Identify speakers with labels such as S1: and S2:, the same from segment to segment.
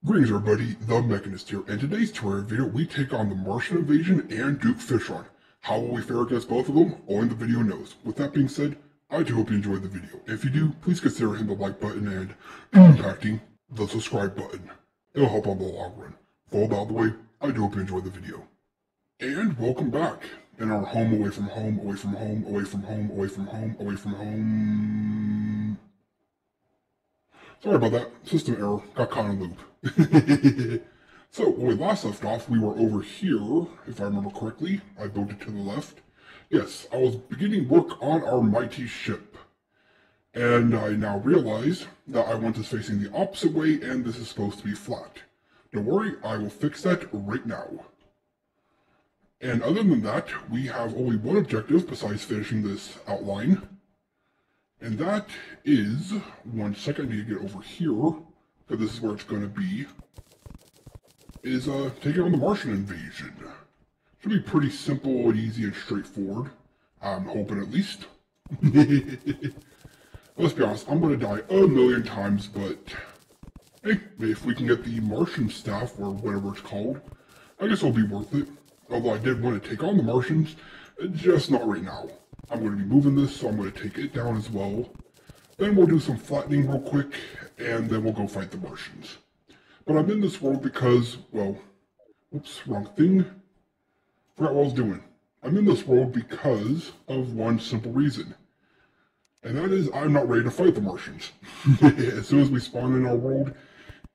S1: Greetings everybody, TheMechanist here. In today's Terraria video, we take on the Martian invasion and Duke Fishron. How will we fare against both of them? Only the video knows. With that being said, I do hope you enjoyed the video. If you do, please consider hitting the like button and impacting the subscribe button. It'll help on the long run. With all that out of the way, I do hope you enjoyed the video. And welcome back. In our home, away from home, away from home, away from home, away from home, away from home. Sorry about that. System error. Got caught in a loop. So, when we last left off, we were over here, if I remember correctly. I built it to the left. Yes, I was beginning work on our mighty ship. And I now realize that I want this facing the opposite way, and this is supposed to be flat. Don't worry, I will fix that right now. And other than that, we have only one objective besides finishing this outline. And that is, one second, I need to get over here, because this is where it's going to be, is taking on the Martian invasion. Should be pretty simple and easy and straightforward. I'm hoping at least. Let's be honest, I'm going to die a million times, but hey, if we can get the Martian staff, or whatever it's called, I guess it'll be worth it. Although I did want to take on the Martians, just not right now. I'm going to be moving this, so I'm going to take it down as well. Then we'll do some flattening real quick, and then we'll go fight the Martians. But I'm in this world because, well, oops, wrong thing. Forgot what I was doing. I'm in this world because of one simple reason. And that is, I'm not ready to fight the Martians. As soon as we spawn in our world,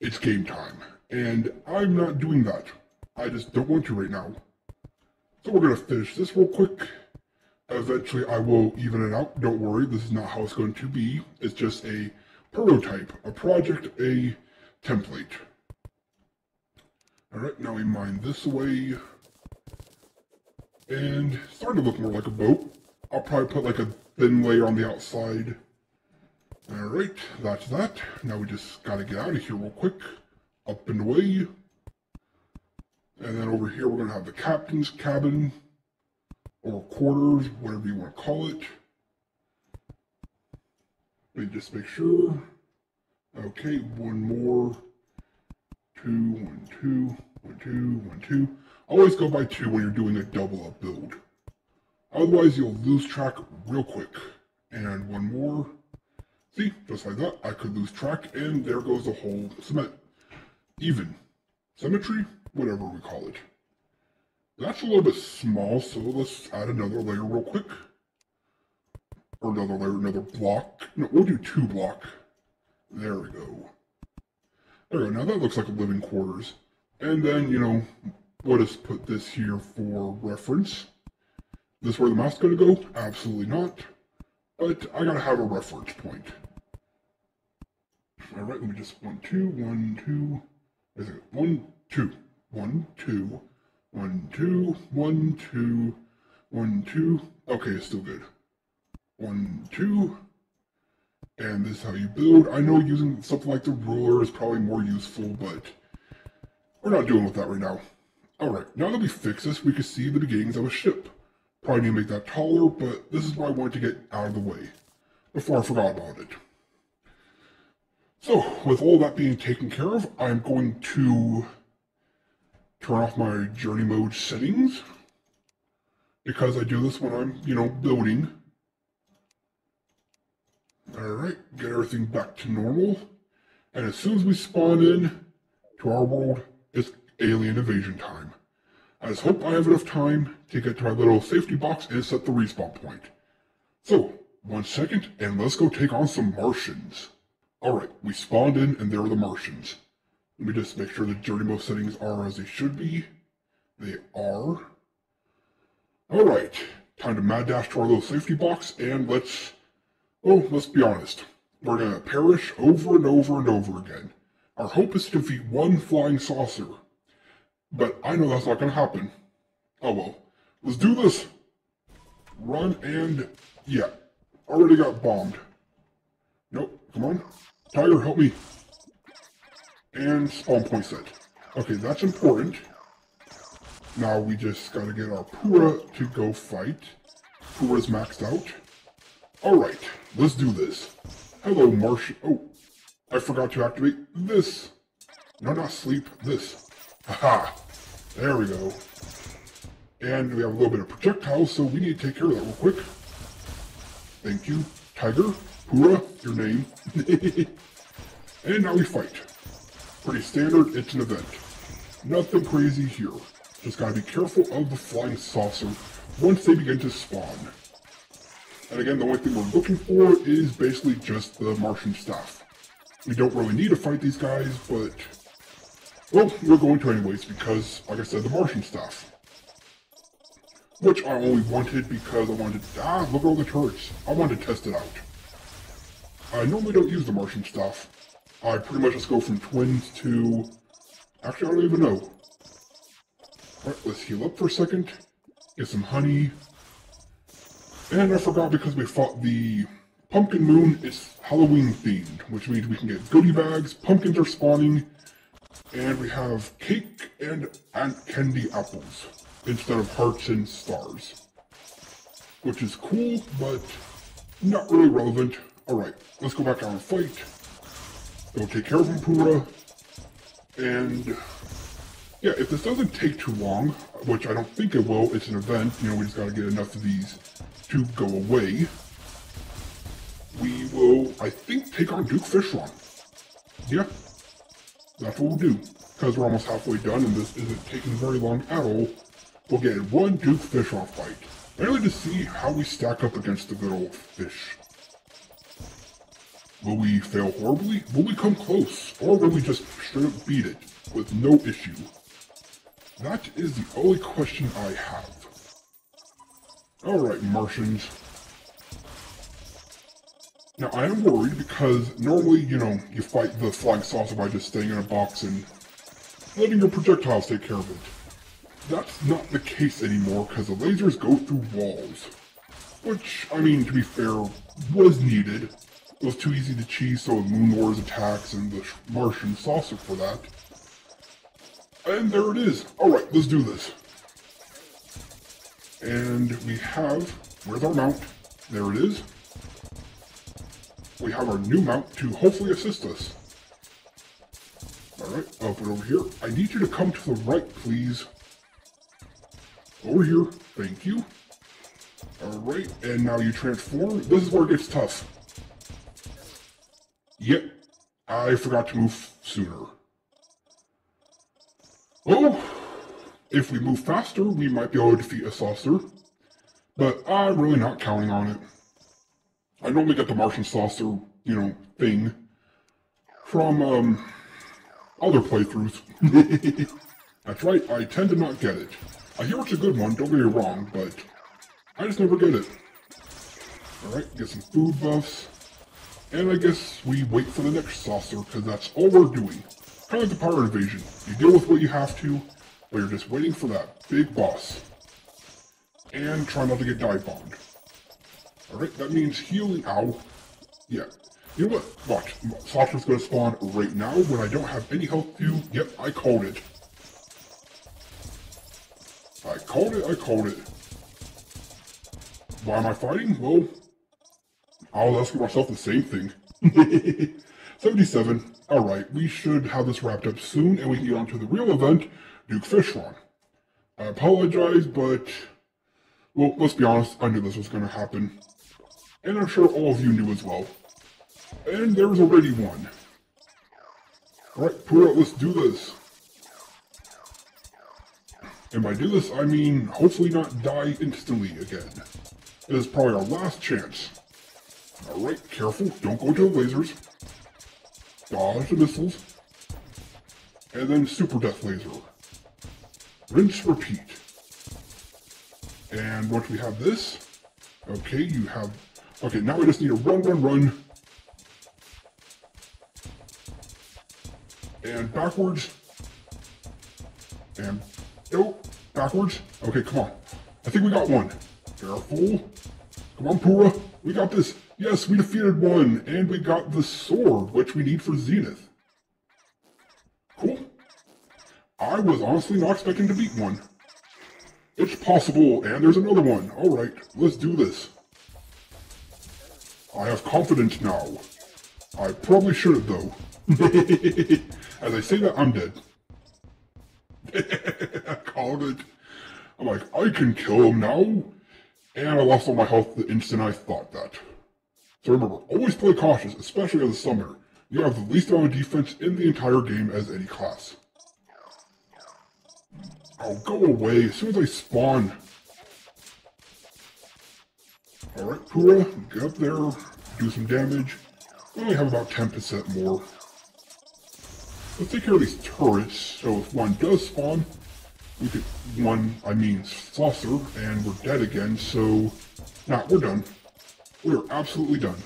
S1: it's game time. And I'm not doing that. I just don't want to right now. So we're going to finish this real quick. Eventually I will even it out. Don't worry, this is not how it's going to be. It's just a prototype, a project, a template. Alright, now we mine this away. And it's starting to look more like a boat. I'll probably put like a thin layer on the outside. Alright, that's that. Now we just gotta get out of here real quick. Up and away. And then over here we're gonna have the captain's cabin. Or quarters, whatever you want to call it. Let me just make sure. Okay, one more. 2, 1, 2, 1, 2, 1, 2. Always go by 2 when you're doing a double up build. Otherwise, you'll lose track real quick. And one more. See, just like that, I could lose track, and there goes the whole cement. Even. Symmetry? Whatever we call it. That's a little bit small, so let's add another layer real quick. Or another layer, another block. No, we'll do 2 block. There we go. There we go, now that looks like a living quarters. And then, you know, we'll just put this here for reference. This where the mouse is going to go? Absolutely not. But I gotta have a reference point. Alright, let me just 1, 2, 1, 2. Is it 1, 2, 1, 2. 1, 2, 1, 2, 1, 2. Okay, it's still good. 1, 2. And this is how you build. I know using something like the ruler is probably more useful, but we're not doing with that right now. Alright, now that we fix this, we can see the beginnings of a ship. Probably need to make that taller, but this is why I wanted to get out of the way before I forgot about it. So, with all that being taken care of, I'm going to turn off my journey mode settings, because I do this when I'm, you know, building. Alright, get everything back to normal. And as soon as we spawn in to our world, it's alien invasion time. I just hope I have enough time to get to my little safety box and set the respawn point. So, 1 second, and let's go take on some Martians. Alright, we spawned in and there are the Martians. Let me just make sure the journey mode settings are as they should be. They are. Alright, time to mad dash to our little safety box, and let's be honest. We're gonna perish over and over and over again. Our hope is to defeat one flying saucer. But I know that's not gonna happen. Oh well. Let's do this! Run and... yeah. Already got bombed. Nope, come on. Tiger, help me. And spawn point set. Okay, that's important. Now we just gotta get our Pura to go fight. Pura's maxed out. Alright, let's do this. Hello, Martian. Oh, I forgot to activate this. No, not sleep. This. Haha. There we go. And we have a little bit of projectiles, so we need to take care of that real quick. Thank you. Tiger. Hoorah, your name. And now we fight. Pretty standard, it's an event. Nothing crazy here. Just gotta be careful of the flying saucer once they begin to spawn. And again, the only thing we're looking for is basically just the Martian staff. We don't really need to fight these guys, but... well, we're going to anyways because, like I said, the Martian staff. Which I only wanted because I wanted to... look at all the turrets. I wanted to test it out. I normally don't use the Martian staff. I pretty much just go from twins to... actually, I don't even know. Alright, let's heal up for a second. Get some honey. And I forgot because we fought the Pumpkin Moon, it's Halloween themed, which means we can get goodie bags, pumpkins are spawning, and we have cake and candy apples instead of hearts and stars. Which is cool, but not really relevant. Alright, let's go back out and fight. Go take care of him, Pura. And yeah, if this doesn't take too long, which I don't think it will, it's an event, you know, we just gotta get enough of these to go away. We will, I think, take on Duke Fishron. Yeah, that's what we'll do. Because we're almost halfway done and this isn't taking very long at all. We'll get one Duke Fishron fight. Mainly to see how we stack up against the good old fish. Will we fail horribly? Will we come close? Or will we just straight up beat it with no issue? That is the only question I have. Alright, Martians. Now, I am worried because normally, you know, you fight the flying saucer by just staying in a box and letting your projectiles take care of it. That's not the case anymore because the lasers go through walls. Which, I mean, to be fair, was needed. It was too easy to cheese, so Moon Lord's attacks and the Martian saucer for that. And there it is. Alright, let's do this. And we have, where's our mount? There it is. We have our new mount to hopefully assist us. Alright, I'll put it over here. I need you to come to the right, please. Over here. Thank you. Alright, and now you transform. This is where it gets tough. Yep, I forgot to move sooner. Oh, if we move faster, we might be able to defeat a saucer. But I'm really not counting on it. I normally get the Martian saucer, you know, thing from, other playthroughs. That's right, I tend to not get it. I hear it's a good one, don't get me wrong, but I just never get it. Alright, get some food buffs. And I guess we wait for the next saucer, because that's all we're doing. Kind of like the power invasion. You deal with what you have to, but you're just waiting for that big boss. And try not to get dive bombed. Alright, that means healing. Ow. Yeah. You know what? Watch. Saucer's gonna spawn right now when I don't have any health to. Yep, I called it. I called it. Why am I fighting? Well, I was asking myself the same thing. 77. Alright, we should have this wrapped up soon and we can get on to the real event, Duke Fishron. I apologize, but, well, let's be honest, I knew this was going to happen. And I'm sure all of you knew as well. And there's already one. Alright, Pura, let's do this. And by do this, I mean hopefully not die instantly again. This is probably our last chance. Alright, careful, don't go into the lasers. Dodge the missiles. And then super death laser. Rinse, repeat. And once we have this, okay, you have, okay, now we just need to run. And backwards. And, nope, backwards. Okay, come on. I think we got one. Careful. Come on, Pura, we got this. Yes, we defeated one, and we got the sword, which we need for Zenith. Cool. I was honestly not expecting to beat one. It's possible, and there's another one. Alright, let's do this. I have confidence now. I probably shouldn't, though. As I say that, I'm dead. I called it. I'm like, I can kill him now. And I lost all my health the instant I thought that. So remember, always play cautious, especially as a summoner. You have the least amount of defense in the entire game as any class. Oh, go away as soon as I spawn. Alright, Pura, get up there, do some damage. We only have about 10% more. Let's take care of these turrets, so if one does spawn, we could, saucer, and we're dead again, so, nah, we're done. We are absolutely done.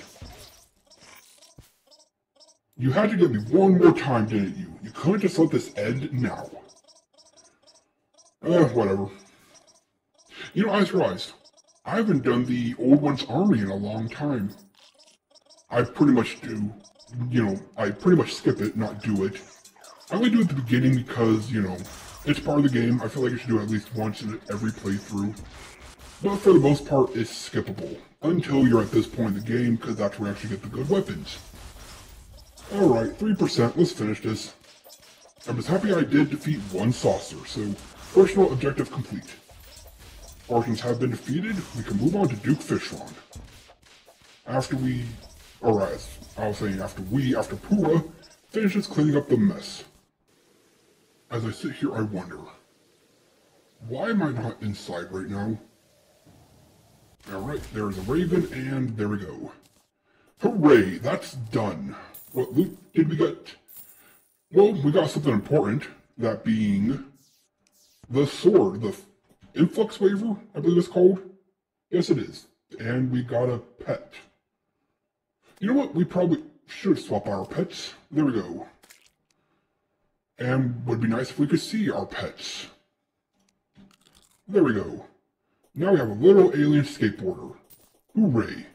S1: You had to get me one more time, didn't you? You couldn't just let this end now. Whatever. You know, I just realized, I haven't done the Old One's Army in a long time. I pretty much skip it, not do it. I only do it at the beginning because, it's part of the game. I feel like I should do it at least once in every playthrough. But for the most part, it's skippable. Until you're at this point in the game, because that's where you actually get the good weapons. Alright, 3%, let's finish this. I'm just happy I did defeat one saucer, so personal objective complete. Martians have been defeated, we can move on to Duke Fishron. After Pura finishes cleaning up the mess. As I sit here, I wonder, why am I not inside right now? Alright, there's a raven, and there we go. Hooray, that's done. What loot did we get? Well, we got something important, that being the sword, the influx waiver, I believe it's called. Yes, it is. And we got a pet. You know what? We probably should swap our pets. There we go. And would be nice if we could see our pets. There we go. Now we have a little alien skateboarder. Hooray.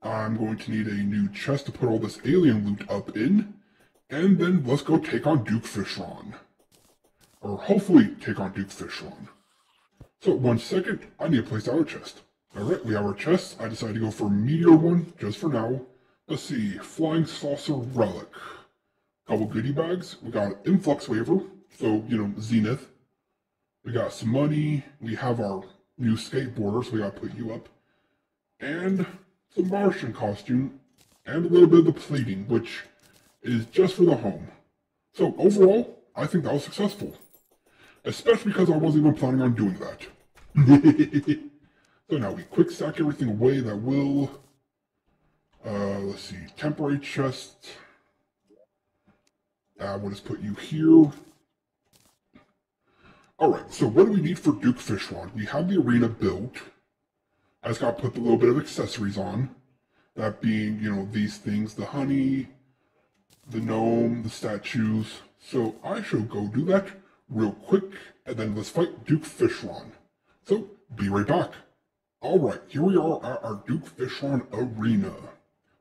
S1: I'm going to need a new chest to put all this alien loot up in. And then let's go take on Duke Fishron. Or hopefully take on Duke Fishron. So 1 second, I need to place down a chest. Alright, we have our chest. I decided to go for a meteor one, just for now. Let's see, flying saucer relic. Couple goodie bags. We got an influx waiver, so, zenith. We got some money. We have our new skateboarder, so we gotta put you up. And some Martian costume. And a little bit of the plating, which is just for the home. So overall, I think that was successful. Especially because I wasn't even planning on doing that. So now we quick stack everything away that will, let's see, temporary chest. We'll just put you here. Alright, so what do we need for Duke Fishron? We have the arena built. I just gotta put the little bit of accessories on. That being, these things, the honey, the gnome, the statues. So I shall go do that real quick, and then let's fight Duke Fishron. So, be right back. Alright, here we are at our Duke Fishron arena.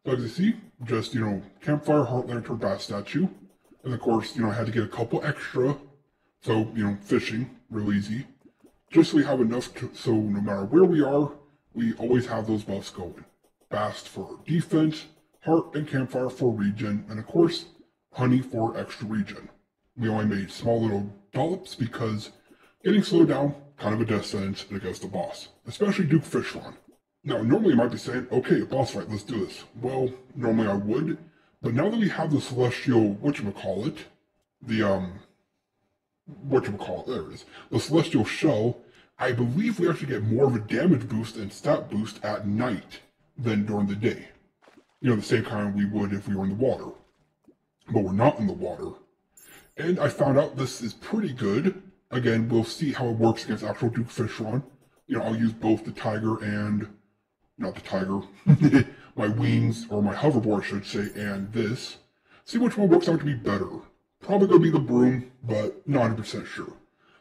S1: So as you see, just, campfire, heart lantern, bat statue. And of course, I had to get a couple extra. So, fishing, real easy. Just so we have enough so no matter where we are, we always have those buffs going. Bast for defense, heart and campfire for regen, and of course, honey for extra regen. We only made small little dollops because getting slowed down, kind of a death sentence against the boss. Especially Duke Fishron. Now, normally you might be saying, okay, a boss fight, let's do this. Well, normally I would, but now that we have the celestial, there it is, the celestial shell, I believe we actually get more of a damage boost and stat boost at night than during the day. The same kind we would if we were in the water. But we're not in the water. And I found out this is pretty good. Again, we'll see how it works against actual Duke Fishron. I'll use both the tiger and, not the tiger, my wings, or my hoverboard I should say, and this. See which one works out to be better. Probably going to be the broom, but not 100% sure.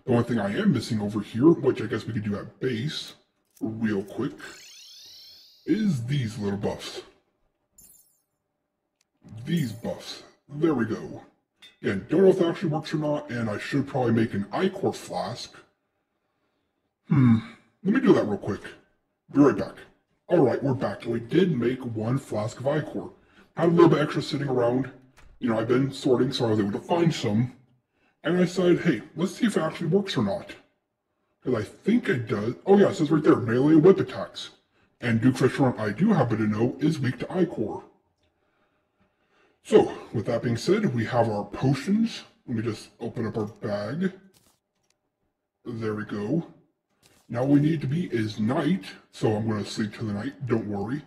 S1: The only thing I am missing over here, which I guess we could do at base, real quick, is these little buffs. These buffs. There we go. Again, don't know if that actually works or not, and I should probably make an ichor flask. Let me do that real quick. Be right back. Alright, we're back. We did make one flask of ichor. Had a little bit extra sitting around. I've been sorting, so I was able to find some. And I said, hey, let's see if it actually works or not. Because I think it does. Oh yeah, it says right there, melee whip attacks. And Duke Fishron, I do happen to know, is weak to Ichor. So, with that being said, we have our potions. Let me just open up our bag. There we go. Now what we need to be is night, so I'm going to sleep till the night, don't worry.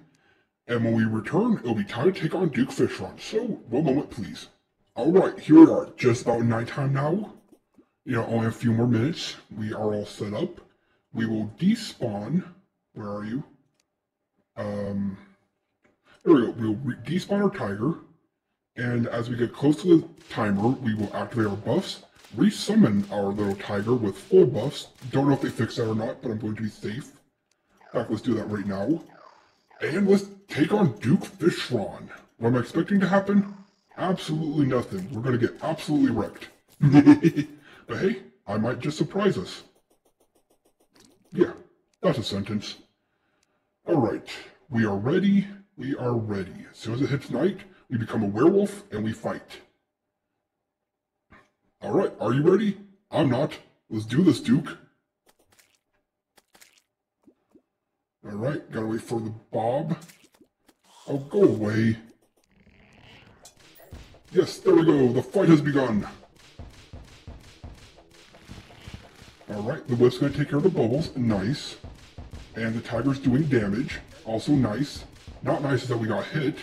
S1: And when we return, it'll be time to take on Duke Fishron. So, one moment please. Alright, here we are, just about nighttime now. Only a few more minutes. We are all set up. We will despawn. Where are you? There we go. We'll despawn our tiger. And as we get close to the timer, we will activate our buffs, resummon our little tiger with full buffs. Don't know if they fixed that or not, but I'm going to be safe. In fact, let's do that right now. And let's take on Duke Fishron. What am I expecting to happen? Absolutely nothing. We're going to get absolutely wrecked. But hey, I might just surprise us. Yeah, that's a sentence. Alright, we are ready. We are ready. As soon as it hits night, we become a werewolf and we fight. Alright, are you ready? I'm not. Let's do this, Duke. Alright, gotta wait for the bob. Oh, go away. Yes, there we go. The fight has begun. Alright, the whip's gonna take care of the bubbles. Nice. And the tiger's doing damage. Also nice. Not nice is that we got hit.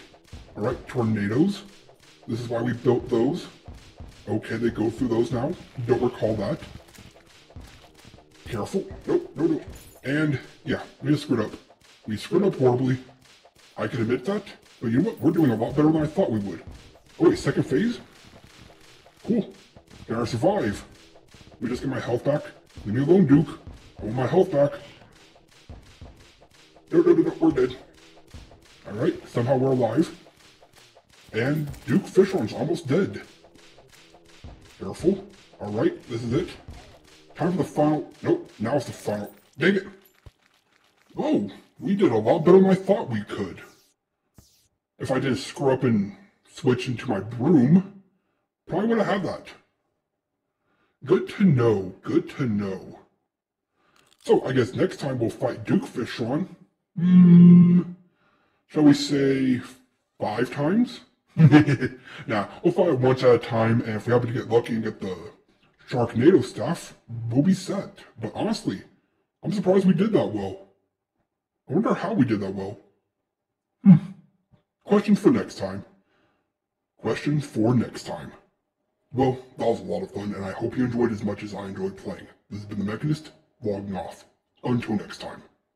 S1: Alright, tornadoes. This is why we built those. Okay, they go through those now. Don't recall that. Careful. Nope, no, no. And, yeah, we just screwed up. We screwed up horribly. I can admit that. But you know what? We're doing a lot better than I thought we would. Oh wait, second phase? Cool. Can I survive? Let me just get my health back. Leave me alone, Duke. I want my health back. No, no, no, no, we're dead. Alright, somehow we're alive. And Duke Fishron's almost dead. Careful. Alright, this is it. Time for the final... Nope, now it's the final... Dang it! Whoa, we did a lot better than I thought we could. If I didn't screw up and switch into my broom, probably would have had that. Good to know, good to know. So, I guess next time we'll fight Duke Fishron. Shall we say 5 times? Nah, we'll fight once at a time, and if we happen to get lucky and get the Sharknado stuff, we'll be set. But honestly, I'm surprised we did that well. I wonder how we did that well. Questions for next time. Questions for next time. Well, that was a lot of fun, and I hope you enjoyed as much as I enjoyed playing. This has been The Mechanist, logging off. Until next time.